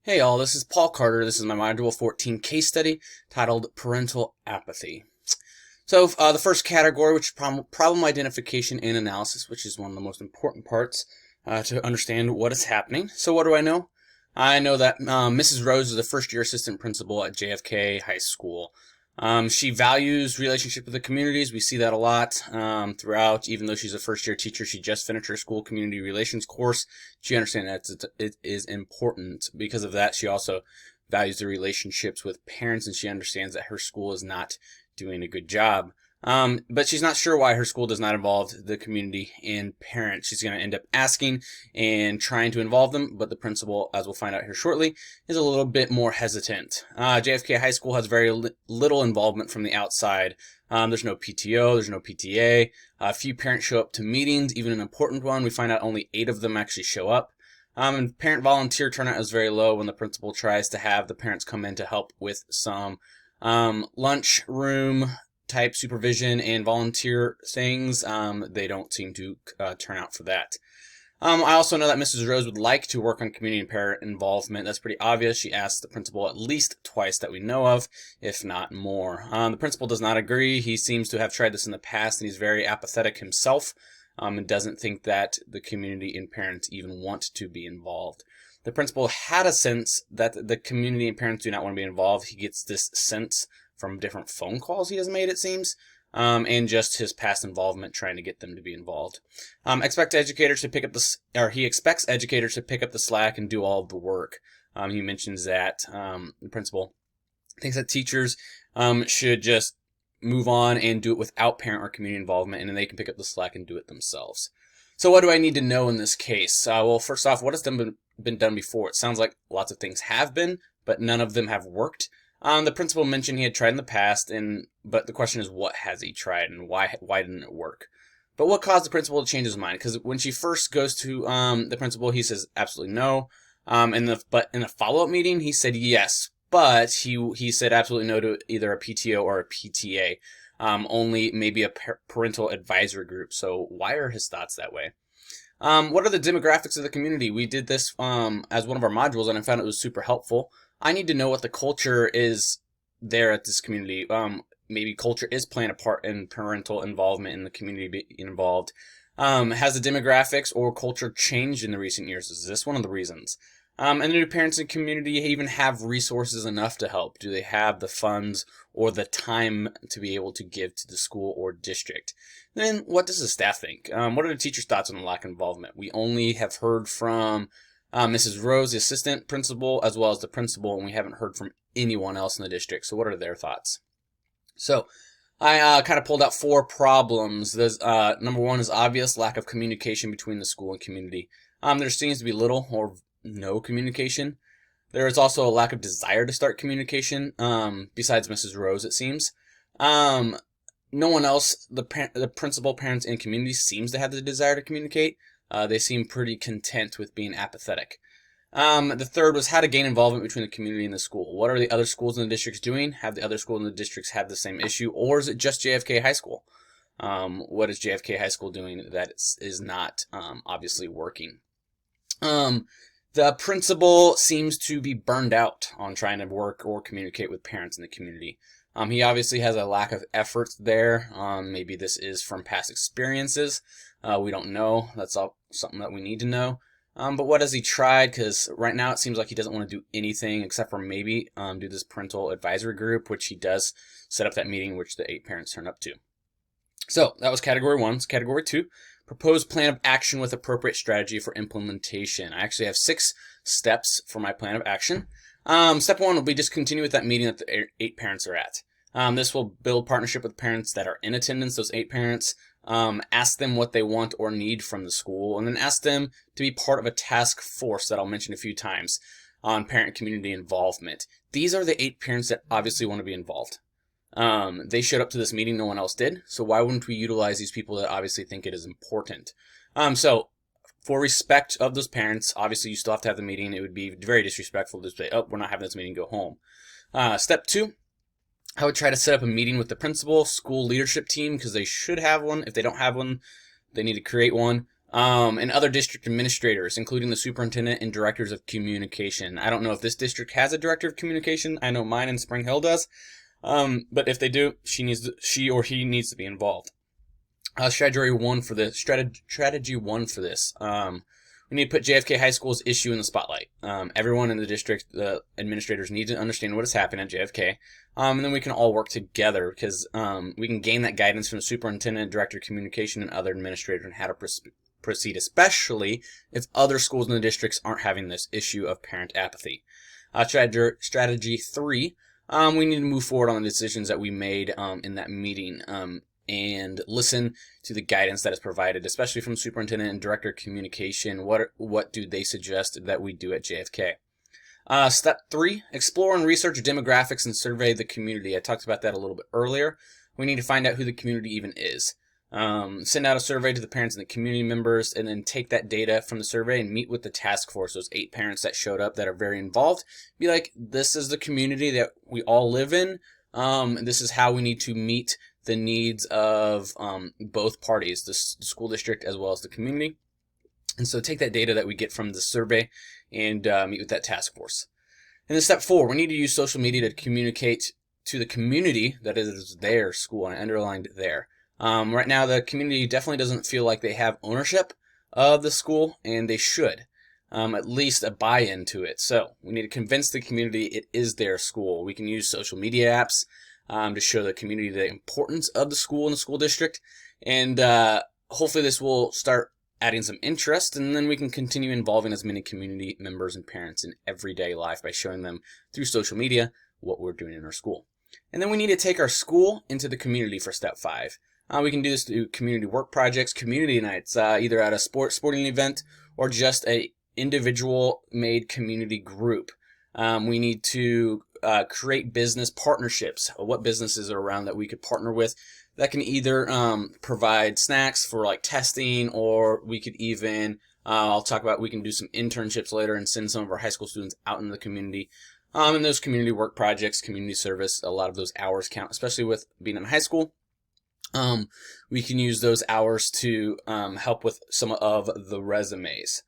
Hey all, this is Paul Carter. This is my Module 14 case study titled Parental Apathy. So the first category, which is problem identification and analysis, which is one of the most important parts to understand what is happening. So what do I know? I know that Mrs. Rose is a first-year assistant principal at JFK High School. She values relationship with the communities. We see that a lot throughout. Even though she's a first-year teacher, she just finished her school community relations course. She understands that it is important. Because of that, she also values the relationships with parents, and she understands that her school is not doing a good job. But she's not sure why her school does not involve the community and parents. She's going to end up asking and trying to involve them, but the principal, as we'll find out here shortly, is a little bit more hesitant. JFK High School has very little involvement from the outside. There's no PTO, there's no PTA. A few parents show up to meetings, even an important one. We find out only 8 of them actually show up. And parent volunteer turnout is very low when the principal tries to have the parents come in to help with some lunch room type supervision and volunteer things. They don't seem to turn out for that. I also know that Mrs. Rose would like to work on community and parent involvement. That's pretty obvious. She asked the principal at least twice that we know of, if not more. The principal does not agree. He seems to have tried this in the past, and he's very apathetic himself, and doesn't think that the community and parents even want to be involved. The principal had a sense that the community and parents do not want to be involved. He gets this sense from different phone calls he has made, it seems, and just his past involvement trying to get them to be involved. He expects educators to pick up the slack and do all of the work. He mentions that the principal thinks that teachers should just move on and do it without parent or community involvement, and then they can pick up the slack and do it themselves. So what do I need to know in this case? Well, first off, what has been done before? It sounds like lots of things have been, but none of them have worked. The principal mentioned he had tried in the past, but the question is, what has he tried and why didn't it work? But what caused the principal to change his mind? Because when she first goes to the principal, he says absolutely no. But in a follow-up meeting, he said yes, but he said absolutely no to either a PTO or a PTA. Only maybe a parental advisory group. So why are his thoughts that way? What are the demographics of the community? We did this as one of our modules, and I found it was super helpful. I need to know what the culture is there at this community. Maybe culture is playing a part in parental involvement in the community being involved. Has the demographics or culture changed in the recent years? Is this one of the reasons? And do parents and community even have resources enough to help? Do they have the funds or the time to be able to give to the school or district? Then what does the staff think? What are the teachers' thoughts on the lack of involvement? We only have heard from Mrs. Rose, the assistant principal, as well as the principal, and we haven't heard from anyone else in the district. So what are their thoughts? So I kind of pulled out 4 problems. Number 1 is obvious lack of communication between the school and community. There seems to be little or no communication. There is also a lack of desire to start communication, besides Mrs. Rose, it seems. No one else, the principal, parents, and community seems to have the desire to communicate. They seem pretty content with being apathetic. The third was how to gain involvement between the community and the school. What are the other schools in the districts doing? Have the other schools in the districts had the same issue, or is it just JFK High School? What is JFK High School doing that is not obviously working? The principal seems to be burned out on trying to work or communicate with parents in the community. He obviously has a lack of effort there. Maybe this is from past experiences. We don't know. That's all something that we need to know. But what has he tried? Because right now it seems like he doesn't want to do anything except for maybe do this parental advisory group, which he does set up that meeting, which the 8 parents turn up to. So that was category 1. Category 2, proposed plan of action with appropriate strategy for implementation. I actually have 6 steps for my plan of action. Step 1 will be just continue with that meeting that the 8 parents are at. This will build partnership with parents that are in attendance, those 8 parents. Ask them what they want or need from the school, and then ask them to be part of a task force that I'll mention a few times on parent community involvement. These are the 8 parents that obviously want to be involved. They showed up to this meeting, no one else did, so why wouldn't we utilize these people that obviously think it is important? So for respect of those parents, obviously you still have to have the meeting. It would be very disrespectful to say, oh, we're not having this meeting, go home. Step 2, I would try to set up a meeting with the principal, school leadership team, because they should have one. If they don't have one, they need to create one. and other district administrators, including the superintendent and directors of communication. I don't know if this district has a director of communication. I know mine in Spring Hill does. But if they do, she or he needs to be involved. Strategy one for this. We need to put JFK High School's issue in the spotlight. Everyone in the district, the administrators, need to understand what is happening at JFK. And then we can all work together because we can gain that guidance from the superintendent, director of communication, and other administrators on how to proceed, especially if other schools in the districts aren't having this issue of parent apathy. Strategy 3, we need to move forward on the decisions that we made in that meeting and listen to the guidance that is provided, especially from superintendent and director of communication. What do they suggest that we do at JFK? Step 3, explore and research demographics and survey the community. I talked about that a little bit earlier. We need to find out who the community even is. Send out a survey to the parents and the community members, and then take that data from the survey and meet with the task force, those 8 parents that showed up that are very involved. Be like, this is the community that we all live in. This is how we need to meet the needs of both parties, the school district as well as the community. And so take that data that we get from the survey and meet with that task force. And then step 4, we need to use social media to communicate to the community that is their school, and I underlined there. Right now, the community definitely doesn't feel like they have ownership of the school, and they should. At least a buy-in to it. So we need to convince the community it is their school. We can use social media apps to show the community the importance of the school and the school district, and hopefully this will start adding some interest, and then we can continue involving as many community members and parents in everyday life by showing them through social media what we're doing in our school. And then we need to take our school into the community for step 5. We can do this through community work projects, community nights, either at a sporting event or just a individual made community group. We need to create business partnerships. What businesses are around that we could partner with that can either provide snacks for like testing, or we could even, I'll talk about, we can do some internships later and send some of our high school students out into the community. And those community work projects, community service, a lot of those hours count, especially with being in high school. We can use those hours to help with some of the resumes.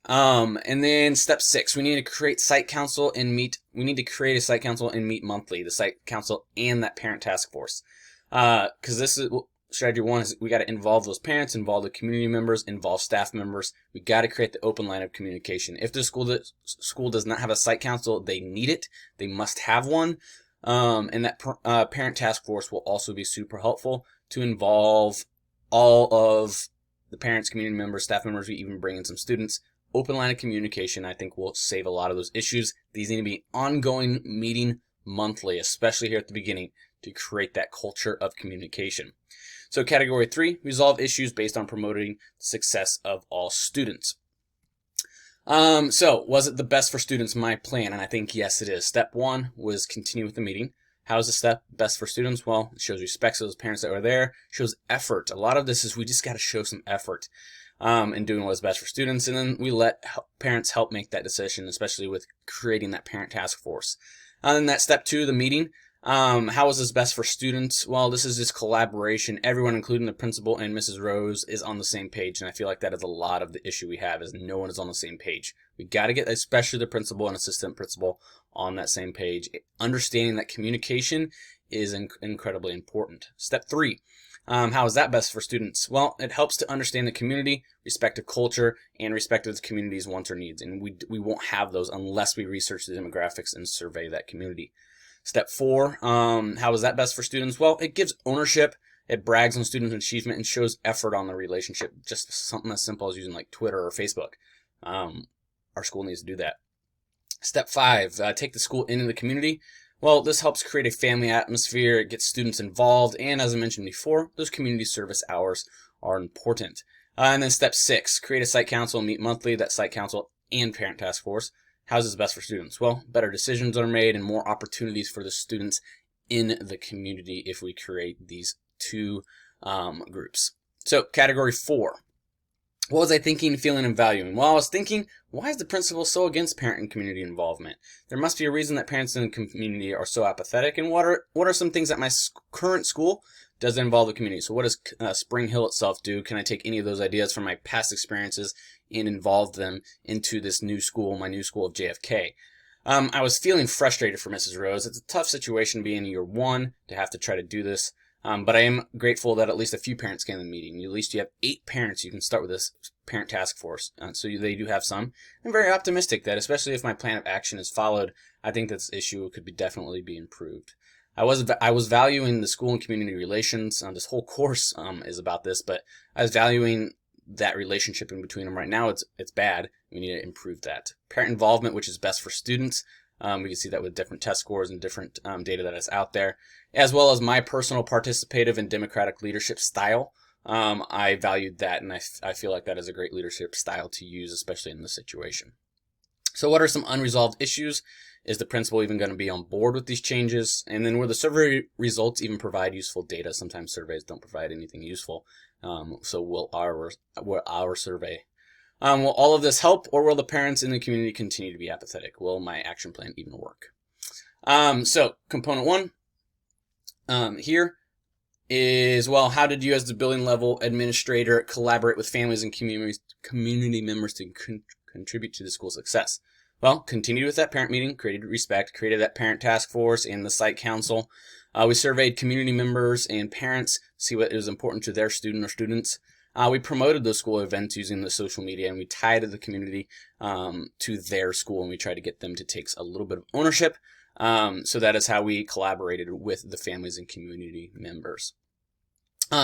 And then step 6, we need to create site council and meet. We need to create a site council and meet monthly, the site council and that parent task force. Because this is strategy 1 is we got to involve those parents, involve the community members, involve staff members. We got to create the open line of communication. If the school does not have a site council, they need it. They must have one. And that parent task force will also be super helpful to involve all of the parents, community members, staff members. We even bring in some students. Open line of communication, I think, will save a lot of those issues. These need to be ongoing, meeting monthly, especially here at the beginning, to create that culture of communication. So category 3, resolve issues based on promoting the success of all students. So was it the best for students, my plan? And I think yes, it is. Step 1 was continue with the meeting. How is the step best for students? Well, it shows respect to those parents that were there, shows effort. A lot of this is we just got to show some effort in doing what is best for students, and then we let parents help make that decision, especially with creating that parent task force. And then that step 2, the meeting. How is this best for students? Well, this is just collaboration. Everyone, including the principal and Mrs. Rose, is on the same page, and I feel like that is a lot of the issue we have, is no one is on the same page. We got to get, especially the principal and assistant principal, on that same page. Understanding that communication is incredibly important. Step 3. How is that best for students? Well, it helps to understand the community, respect the culture, and respect the community's wants or needs, and we won't have those unless we research the demographics and survey that community. Step 4, how is that best for students? Well, it gives ownership, it brags on students' achievement, and shows effort on the relationship. Just something as simple as using like Twitter or Facebook. Our school needs to do that. Step 5, take the school into the community. Well, this helps create a family atmosphere, it gets students involved, and as I mentioned before, those community service hours are important. And then step 6, create a site council and meet monthly, that site council and parent task force. How's this best for students? Well, better decisions are made and more opportunities for the students in the community if we create these 2 groups. So category 4. What was I thinking, feeling, and valuing? Well, I was thinking, why is the principal so against parent and community involvement? There must be a reason that parents in the community are so apathetic, and what are some things at my current school Does it involve the community? So what does Spring Hill itself do? Can I take any of those ideas from my past experiences and involve them into this new school, my new school of JFK? I was feeling frustrated for Mrs. Rose. It's a tough situation being in year one to have to try to do this. But I am grateful that at least a few parents came to the meeting. At least you have 8 parents. You can start with this parent task force. So they do have some. I'm very optimistic that, especially if my plan of action is followed, I think this issue could definitely be improved. I was valuing the school and community relations. This whole course is about this, but I was valuing that relationship in between them. Right now, it's bad. We need to improve that. Parent involvement, which is best for students. We can see that with different test scores and different data that is out there, as well as my personal participative and democratic leadership style. I valued that, and I feel like that is a great leadership style to use, especially in this situation. So what are some unresolved issues? Is the principal even going to be on board with these changes? And then will the survey results even provide useful data? Sometimes surveys don't provide anything useful. So will our survey? Will all of this help, or will the parents in the community continue to be apathetic? Will my action plan even work? So component 1 here is, well, how did you as the building level administrator collaborate with families and community members to contribute to the school's success? Well, continued with that parent meeting, created respect, created that parent task force and the site council. We surveyed community members and parents, see what is important to their student or students. We promoted those school events using the social media, and we tied the community to their school, and we tried to get them to take a little bit of ownership. So that is how we collaborated with the families and community members.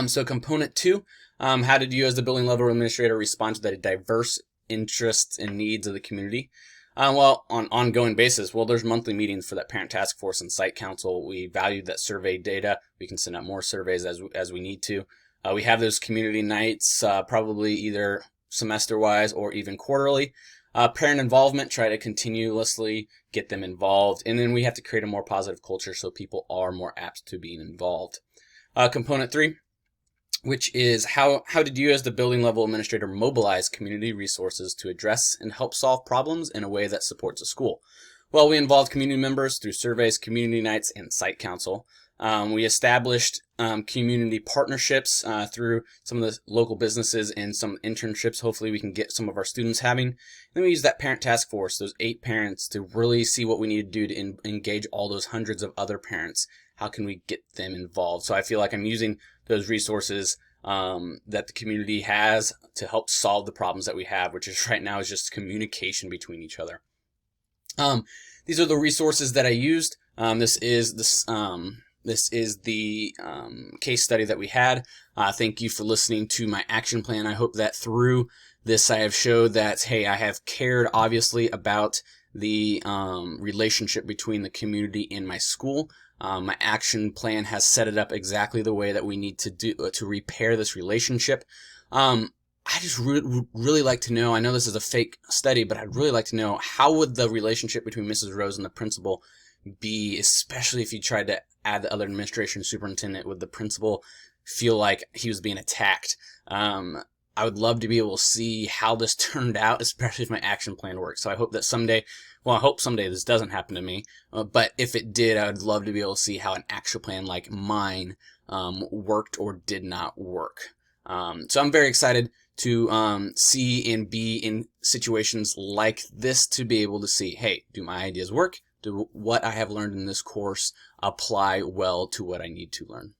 So component 2, how did you as the building level administrator respond to the diverse interests and needs of the community? Well, on an ongoing basis, well, there's monthly meetings for that parent task force and site council. We valued that survey data. We can send out more surveys as we need to. We have those community nights, probably either semester-wise or even quarterly. Parent involvement, try to continuously get them involved. And then we have to create a more positive culture so people are more apt to being involved. Component 3, which is how did you as the building level administrator mobilize community resources to address and help solve problems in a way that supports the school? Well, we involved community members through surveys, community nights, and site council. We established community partnerships through some of the local businesses and some internships. Hopefully we can get some of our students having. Then we use that parent task force, those 8 parents, to really see what we need to do to engage all those hundreds of other parents. How can we get them involved? So I feel like I'm using those resources that the community has to help solve the problems that we have, which is right now is just communication between each other. These are the resources that I used. This is the case study that we had. Thank you for listening to my action plan. I hope that through this I have showed that, hey, I have cared obviously about the relationship between the community and my school. My action plan has set it up exactly the way that we need to do to repair this relationship. I just really like to know, I know this is a fake study, but I'd really like to know, how would the relationship between Mrs. Rose and the principal be, especially if you tried to add the other administration superintendent? Would the principal feel like he was being attacked? I would love to be able to see how this turned out, especially if my action plan works. So I hope that someday, well, I hope someday this doesn't happen to me, but if it did, I would love to be able to see how an action plan like mine worked or did not work. So I'm very excited to see and be in situations like this to be able to see, hey, do my ideas work? Do what I have learned in this course apply well to what I need to learn?